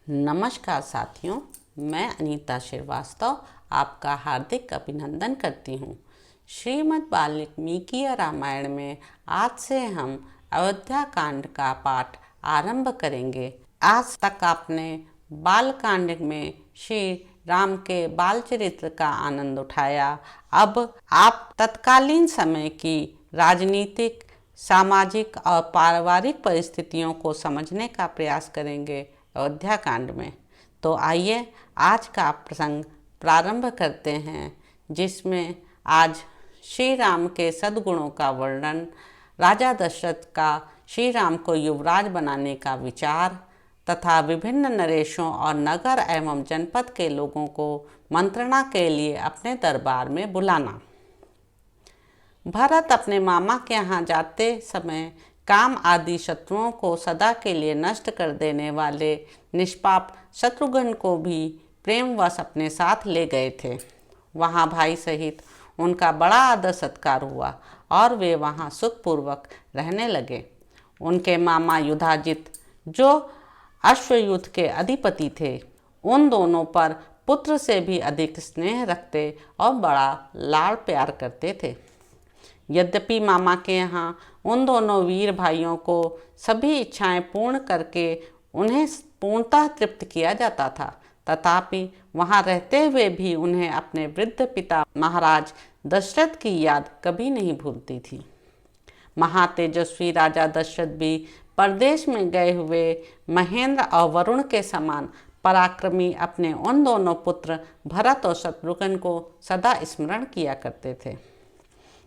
नमस्कार साथियों, मैं अनीता श्रीवास्तव आपका हार्दिक अभिनंदन करती हूँ। श्रीमद् वाल्मीकि रामायण में आज से हम अयोध्या कांड का पाठ आरंभ करेंगे। आज तक आपने बाल कांड में श्री राम के बाल चरित्र का आनंद उठाया। अब आप तत्कालीन समय की राजनीतिक, सामाजिक और पारिवारिक परिस्थितियों को समझने का प्रयास करेंगे अयोध्या कांड में। तो आइए आज का प्रसंग प्रारंभ करते हैं, जिसमें आज श्री राम के सद्गुणों का वर्णन, राजा दशरथ का श्री राम को युवराज बनाने का विचार तथा विभिन्न नरेशों और नगर एवं जनपद के लोगों को मंत्रणा के लिए अपने दरबार में बुलाना। भरत अपने मामा के यहाँ जाते समय काम आदि शत्रुओं को सदा के लिए नष्ट कर देने वाले निष्पाप शत्रुघ्न को भी प्रेमवश अपने साथ ले गए थे। वहाँ भाई सहित उनका बड़ा आदर सत्कार हुआ और वे वहाँ सुखपूर्वक रहने लगे। उनके मामा युधाजित, जो अश्वयुध के अधिपति थे, उन दोनों पर पुत्र से भी अधिक स्नेह रखते और बड़ा लाड़ प्यार करते थे। यद्यपि मामा के यहाँ उन दोनों वीर भाइयों को सभी इच्छाएं पूर्ण करके उन्हें पूर्णतः तृप्त किया जाता था, तथापि वहाँ रहते हुए भी उन्हें अपने वृद्ध पिता महाराज दशरथ की याद कभी नहीं भूलती थी। महातेजस्वी राजा दशरथ भी परदेश में गए हुए महेंद्र और वरुण के समान पराक्रमी अपने उन दोनों पुत्र भरत और शत्रुघ्न को सदा स्मरण किया करते थे।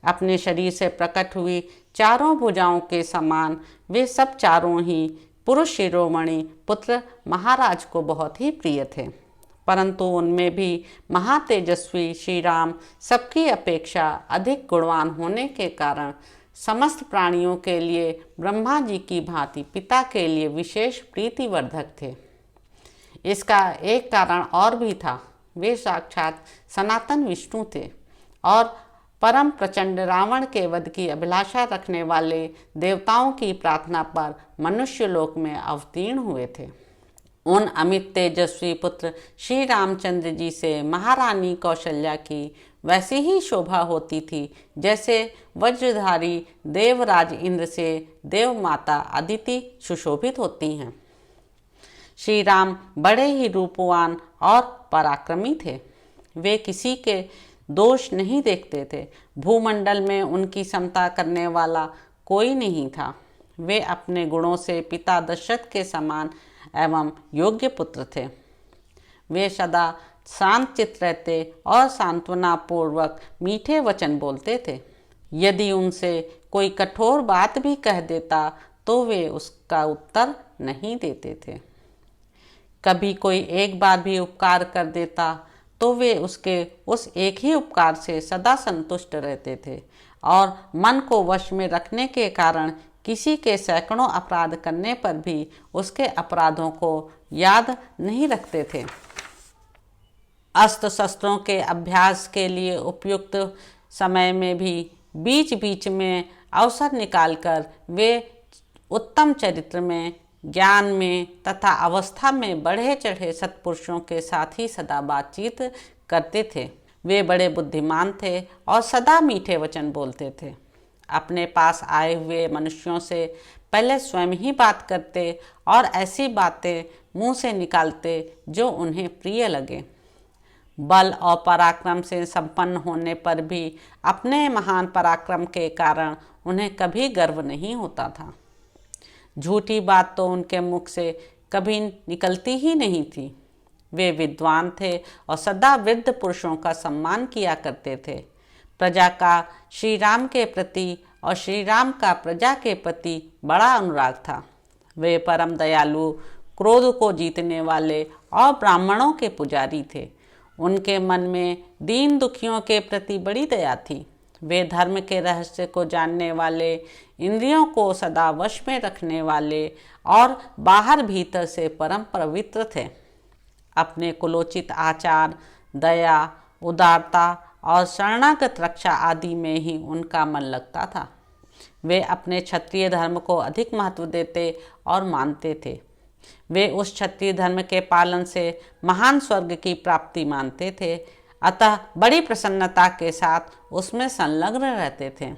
अपने शरीर से प्रकट हुई चारों भुजाओं के समान वे सब चारों ही पुरुष शिरोमणि पुत्र महाराज को बहुत ही प्रिय थे, परंतु उनमें भी महातेजस्वी श्री राम सबकी अपेक्षा अधिक गुणवान होने के कारण समस्त प्राणियों के लिए ब्रह्मा जी की भांति पिता के लिए विशेष प्रीतिवर्धक थे। इसका एक कारण और भी था। वे साक्षात सनातन विष्णु थे और परम प्रचंड रावण के वध की अभिलाषा रखने वाले देवताओं की प्रार्थना पर मनुष्य लोक में अवतीर्ण हुए थे। उन अमित तेजस्वी पुत्र श्री रामचंद्र जी से महारानी कौशल्या की वैसी ही शोभा होती थी जैसे वज्रधारी देवराज इंद्र से देव माता अदिति सुशोभित होती हैं। श्री राम बड़े ही रूपवान और पराक्रमी थे। वे किसी के दोष नहीं देखते थे। भूमंडल में उनकी समता करने वाला कोई नहीं था। वे अपने गुणों से पिता दशरथ के समान एवं योग्य पुत्र थे। वे सदा शांत चित्त रहते और सांत्वना पूर्वक मीठे वचन बोलते थे। यदि उनसे कोई कठोर बात भी कह देता तो वे उसका उत्तर नहीं देते थे। कभी कोई एक बार भी उपकार कर देता तो वे उसके उस एक ही उपकार से सदा संतुष्ट रहते थे और मन को वश में रखने के कारण किसी के सैकड़ों अपराध करने पर भी उसके अपराधों को याद नहीं रखते थे। अस्त्र शस्त्रों के अभ्यास के लिए उपयुक्त समय में भी बीच बीच में अवसर निकालकर वे उत्तम चरित्र में, ज्ञान में तथा अवस्था में बढ़े चढ़े सत्पुरुषों के साथ ही सदा बातचीत करते थे। वे बड़े बुद्धिमान थे और सदा मीठे वचन बोलते थे। अपने पास आए हुए मनुष्यों से पहले स्वयं ही बात करते और ऐसी बातें मुंह से निकालते जो उन्हें प्रिय लगे। बल और पराक्रम से संपन्न होने पर भी अपने महान पराक्रम के कारण उन्हें कभी गर्व नहीं होता था। झूठी बात तो उनके मुख से कभी निकलती ही नहीं थी। वे विद्वान थे और सदा वृद्ध पुरुषों का सम्मान किया करते थे। प्रजा का श्री राम के प्रति और श्री राम का प्रजा के प्रति बड़ा अनुराग था। वे परम दयालु, क्रोध को जीतने वाले और ब्राह्मणों के पुजारी थे। उनके मन में दीन दुखियों के प्रति बड़ी दया थी। वे धर्म के रहस्य को जानने वाले, इंद्रियों को सदा वश में रखने वाले और बाहर भीतर से परम पवित्र थे। अपने कुलोचित आचार, दया, उदारता और शरणागत रक्षा आदि में ही उनका मन लगता था। वे अपने क्षत्रिय धर्म को अधिक महत्व देते और मानते थे। वे उस क्षत्रिय धर्म के पालन से महान स्वर्ग की प्राप्ति मानते थे, अतः बड़ी प्रसन्नता के साथ उसमें संलग्न रहते थे।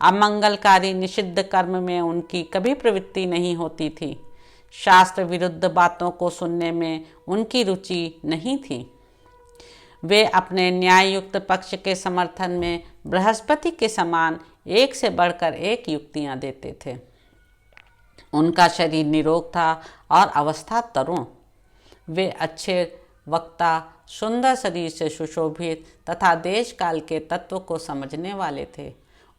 अमंगलकारी निषिद्ध कर्म में उनकी कभी प्रवृत्ति नहीं होती थी। शास्त्र विरुद्ध बातों को सुनने में उनकी रुचि नहीं थी। वे अपने न्याययुक्त पक्ष के समर्थन में बृहस्पति के समान एक से बढ़कर एक युक्तियां देते थे। उनका शरीर निरोग था और अवस्था तरुण। वे अच्छे वक्ता, सुंदर शरीर से सुशोभित तथा देश काल के तत्व को समझने वाले थे।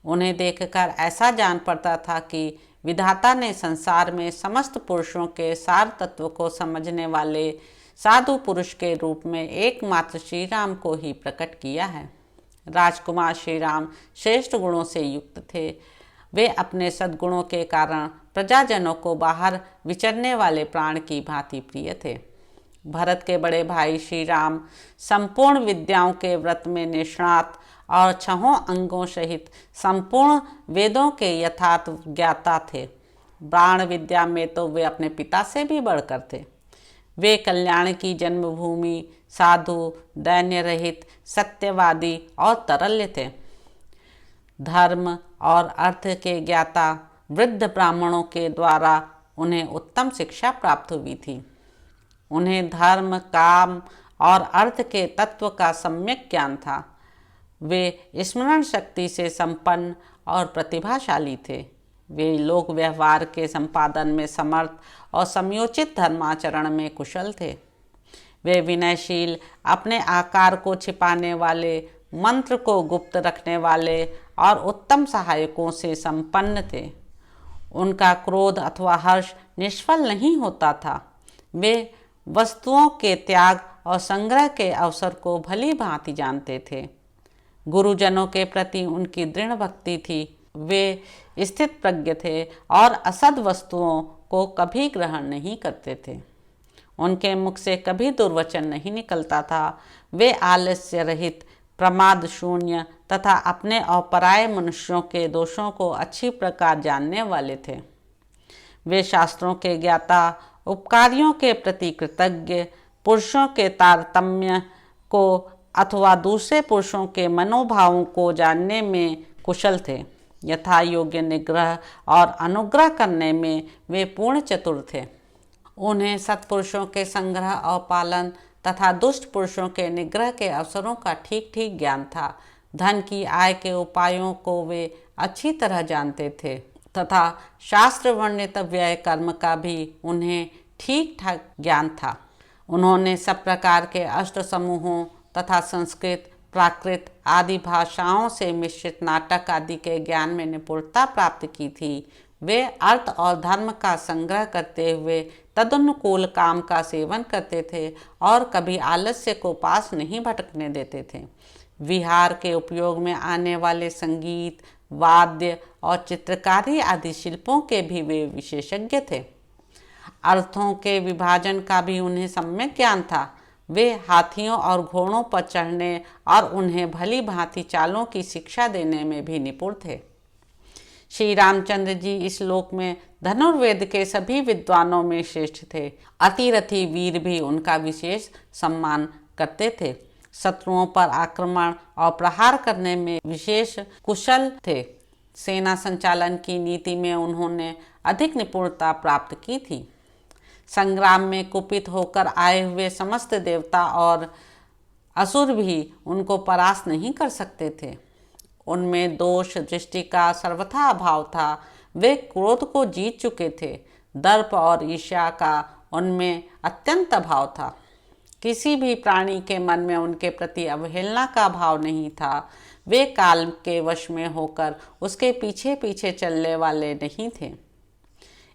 उन्हें देखकर ऐसा जान पड़ता था कि विधाता ने संसार में समस्त पुरुषों के सार तत्व को समझने वाले साधु पुरुष के रूप में एकमात्र श्री राम को ही प्रकट किया है। राजकुमार श्री राम श्रेष्ठ गुणों से युक्त थे। वे अपने सद्गुणों के कारण प्रजाजनों को बाहर विचरने वाले प्राण की भांति प्रिय थे। भरत के बड़े भाई श्री राम संपूर्ण विद्याओं के व्रत में निष्णात और छहों अंगों सहित संपूर्ण वेदों के यथार्थ ज्ञाता थे। बाण विद्या में तो वे अपने पिता से भी बढ़कर थे। वे कल्याण की जन्मभूमि, साधु, दैन्य रहित, सत्यवादी और तरल्य थे। धर्म और अर्थ के ज्ञाता वृद्ध ब्राह्मणों के द्वारा उन्हें उत्तम शिक्षा प्राप्त हुई थी। उन्हें धर्म, काम और अर्थ के तत्व का सम्यक ज्ञान था। वे स्मरण शक्ति से संपन्न और प्रतिभाशाली थे। वे लोक व्यवहार के संपादन में समर्थ और समयोचित धर्माचरण में कुशल थे। वे विनयशील, अपने आकार को छिपाने वाले, मंत्र को गुप्त रखने वाले और उत्तम सहायकों से संपन्न थे। उनका क्रोध अथवा हर्ष निष्फल नहीं होता था। वे वस्तुओं के त्याग और संग्रह के अवसर को भली भांति जानते थे। गुरुजनों के प्रति उनकी दृढ़ भक्ति थी। वे स्थित प्रज्ञ थे और असद वस्तुओं को कभी ग्रहण नहीं करते थे। उनके मुख से कभी दुर्वचन नहीं निकलता था। वे आलस्य रहित, प्रमाद शून्य तथा अपने और पराये मनुष्यों के दोषों को अच्छी प्रकार जानने वाले थे। वे शास्त्रों के ज्ञाता, उपकारियों के प्रति कृतज्ञ, पुरुषों के तारतम्य को अथवा दूसरे पुरुषों के मनोभावों को जानने में कुशल थे। यथा योग्य निग्रह और अनुग्रह करने में वे पूर्ण चतुर थे। उन्हें सत्पुरुषों के संग्रह और पालन तथा दुष्ट पुरुषों के निग्रह के अवसरों का ठीक ठीक ज्ञान था। धन की आय के उपायों को वे अच्छी तरह जानते थे तथा शास्त्र वर्णित व्यय कर्म का भी उन्हें ठीक ठाक ज्ञान था। उन्होंने सब प्रकार के अष्ट समूहों तथा संस्कृत, प्राकृत आदि भाषाओं से मिश्रित नाटक आदि के ज्ञान में निपुणता प्राप्त की थी। वे अर्थ और धर्म का संग्रह करते हुए तदनुकूल काम का सेवन करते थे और कभी आलस्य को पास नहीं भटकने देते थे। विहार के उपयोग में आने वाले संगीत, वाद्य और चित्रकारी आदि शिल्पों के भी वे विशेषज्ञ थे। अर्थों के विभाजन का भी उन्हें सम्यक ज्ञान था। वे हाथियों और घोड़ों पर चढ़ने और उन्हें भली भांति चालों की शिक्षा देने में भी निपुण थे। श्री रामचंद्र जी इस लोक में धनुर्वेद के सभी विद्वानों में श्रेष्ठ थे। अतिरथी वीर भी उनका विशेष सम्मान करते थे। शत्रुओं पर आक्रमण और प्रहार करने में विशेष कुशल थे। सेना संचालन की नीति में उन्होंने अधिक निपुणता प्राप्त की थी। संग्राम में कुपित होकर आए हुए समस्त देवता और असुर भी उनको परास्त नहीं कर सकते थे। उनमें दोष दृष्टि का सर्वथा अभाव था। वे क्रोध को जीत चुके थे। दर्प और ईर्ष्या का उनमें अत्यंत अभाव था। किसी भी प्राणी के मन में उनके प्रति अवहेलना का भाव नहीं था। वे काल के वश में होकर उसके पीछे पीछे चलने वाले नहीं थे।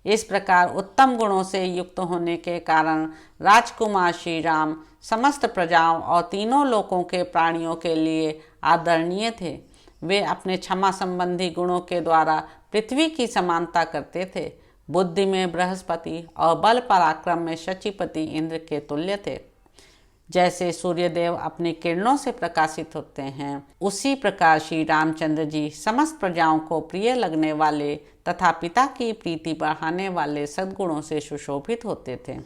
इस प्रकार उत्तम गुणों से युक्त होने के कारण राजकुमार श्री राम समस्त प्रजाओं और तीनों लोकों के प्राणियों के लिए आदरणीय थे। वे अपने क्षमा संबंधी गुणों के द्वारा पृथ्वी की समानता करते थे। बुद्धि में बृहस्पति और बल पराक्रम में शचीपति इंद्र के तुल्य थे। जैसे सूर्यदेव अपनी किरणों से प्रकाशित होते हैं, उसी प्रकार श्री रामचंद्र जी समस्त प्रजाओं को प्रिय लगने वाले तथा पिता की प्रीति बढ़ाने वाले सद्गुणों से सुशोभित होते थे।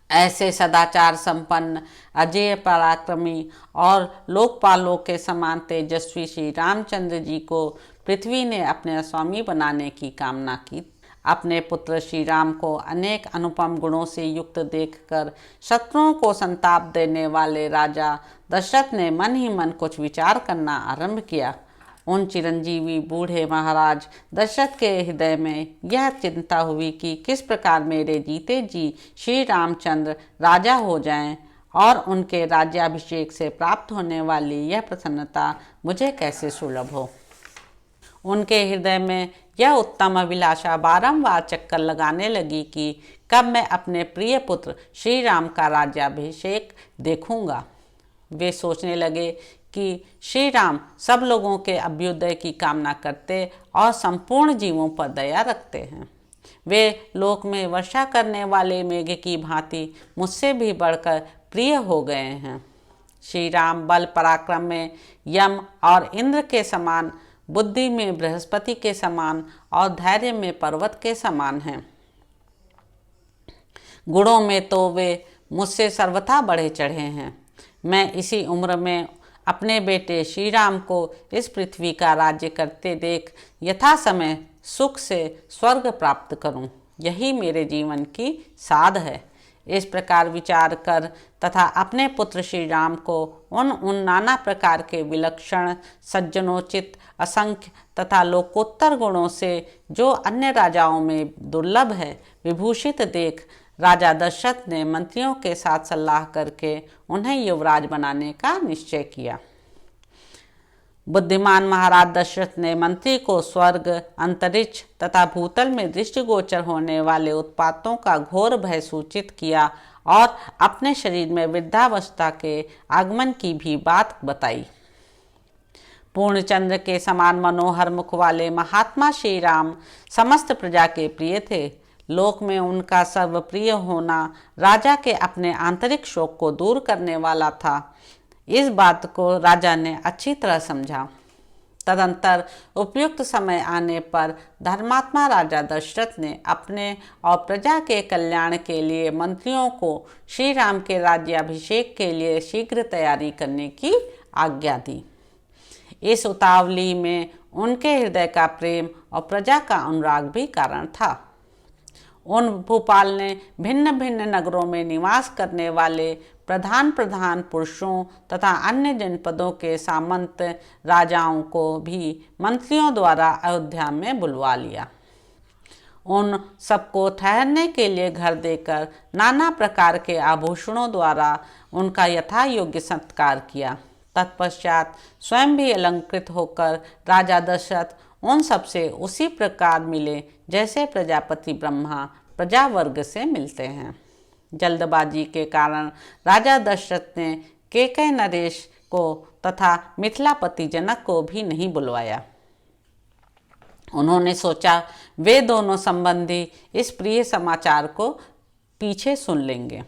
ऐसे सदाचार संपन्न, अजेय पराक्रमी और लोकपालों के समान तेजस्वी श्री रामचंद्र जी को पृथ्वी ने अपने स्वामी बनाने की कामना की। अपने पुत्र श्री राम को अनेक अनुपम गुणों से युक्त देखकर शत्रुओं को संताप देने वाले राजा दशरथ ने मन ही मन कुछ विचार करना आरंभ किया। उन चिरंजीवी बूढ़े महाराज दशरथ के हृदय में यह चिंता हुई कि किस प्रकार मेरे जीते जी श्री रामचंद्र राजा हो जाएं और उनके राज्याभिषेक से प्राप्त होने वाली यह प्रसन्नता मुझे कैसे सुलभ हो। उनके हृदय में यह उत्तम अभिलाषा बारंबार चक्कर लगाने लगी कि कब मैं अपने प्रिय पुत्र श्री राम का राज्याभिषेक देखूंगा। वे सोचने लगे कि श्री राम सब लोगों के अभ्युदय की कामना करते और संपूर्ण जीवों पर दया रखते हैं। वे लोक में वर्षा करने वाले मेघ की भांति मुझसे भी बढ़कर प्रिय हो गए हैं। श्री राम बल पराक्रम में यम और इंद्र के समान, बुद्धि में बृहस्पति के समान और धैर्य में पर्वत के समान हैं। गुणों में तो वे मुझसे सर्वथा बढ़े चढ़े हैं। मैं इसी उम्र में अपने बेटे श्री राम को इस पृथ्वी का राज्य करते देख यथा समय सुख से स्वर्ग प्राप्त करूं, यही मेरे जीवन की साध है। इस प्रकार विचार कर तथा अपने पुत्र श्री राम को उन नाना प्रकार के विलक्षण, सज्जनोचित, असंख्य तथा लोकोत्तर गुणों से जो अन्य राजाओं में दुर्लभ है विभूषित देख राजा दशरथ ने मंत्रियों के साथ सलाह करके उन्हें युवराज बनाने का निश्चय किया। बुद्धिमान महाराज दशरथ ने मंत्री को स्वर्ग, अंतरिक्ष तथा भूतल में दृष्टिगोचर होने वाले उत्पातों का घोर भय सूचित किया और अपने शरीर में वृद्धावस्था के आगमन की भी बात बताई। पूर्णचंद्र के समान मनोहर मुख वाले महात्मा श्री राम समस्त प्रजा के प्रिय थे। लोक में उनका सर्वप्रिय होना राजा के अपने आंतरिक शोक को दूर करने वाला था। इस बात को राजा ने अच्छी तरह समझा। तदंतर उपयुक्त समय आने पर धर्मात्मा राजा दशरथ ने अपने और प्रजा के कल्याण के लिए मंत्रियों को श्री राम के राज्याभिषेक के लिए शीघ्र तैयारी करने की आज्ञा दी। इस उतावली में उनके हृदय का प्रेम और प्रजा का अनुराग भी कारण था। उन भूपाल ने भिन्न भिन्न नगरों में निवास करने वाले प्रधान पुरुषों तथा अन्य जनपदों के सामंत राजाओं को भी मंत्रियों द्वारा अयोध्या में बुलवा लिया। उन सबको ठहरने के लिए घर देकर नाना प्रकार के आभूषणों द्वारा उनका यथा योग्य सत्कार किया। तत्पश्चात स्वयं भी अलंकृत होकर राजा दशरथ उन सबसे उसी प्रकार मिले जैसे प्रजापति ब्रह्मा प्रजा वर्ग से मिलते हैं। जल्दबाजी के कारण राजा दशरथ ने केकय नरेश को तथा मिथिलापति जनक को भी नहीं बुलवाया। उन्होंने सोचा वे दोनों संबंधी इस प्रिय समाचार को पीछे सुन लेंगे।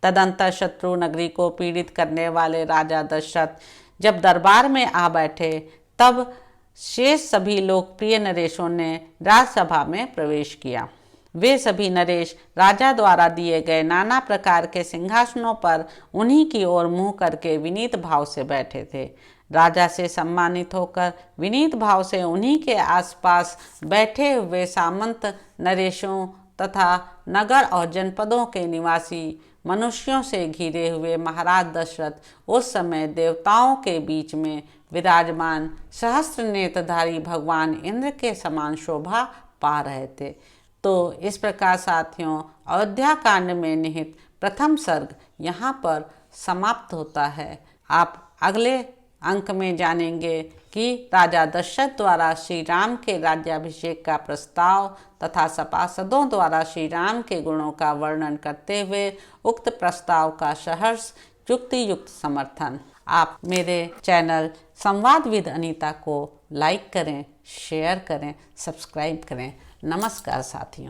तदंतर शत्रु नगरी को पीड़ित करने वाले राजा दशरथ जब दरबार में आ बैठे तब शेष सभी लोकप्रिय नरेशों ने राजसभा में प्रवेश किया। वे सभी नरेश राजा द्वारा दिए गए नाना प्रकार के सिंहासनों पर उन्हीं की ओर मुंह करके विनीत भाव से बैठे थे। राजा से सम्मानित होकर विनीत भाव से उन्हीं के आसपास बैठे हुए सामंत नरेशों तथा नगर और जनपदों के निवासी मनुष्यों से घिरे हुए महाराज दशरथ उस समय देवताओं के बीच में विराजमान सहस्त्र नेत्रधारी भगवान इंद्र के समान शोभा पा रहे थे। तो इस प्रकार साथियों, अयोध्या कांड में निहित प्रथम सर्ग यहाँ पर समाप्त होता है। आप अगले अंक में जानेंगे कि राजा दशरथ द्वारा श्री राम के राज्याभिषेक का प्रस्ताव तथा सभासदों द्वारा श्री राम के गुणों का वर्णन करते हुए उक्त प्रस्ताव का सहर्ष युक्ति युक्त समर्थन। आप मेरे चैनल संवाद विद अनीता को लाइक करें, शेयर करें, सब्सक्राइब करें। नमस्कार साथियों।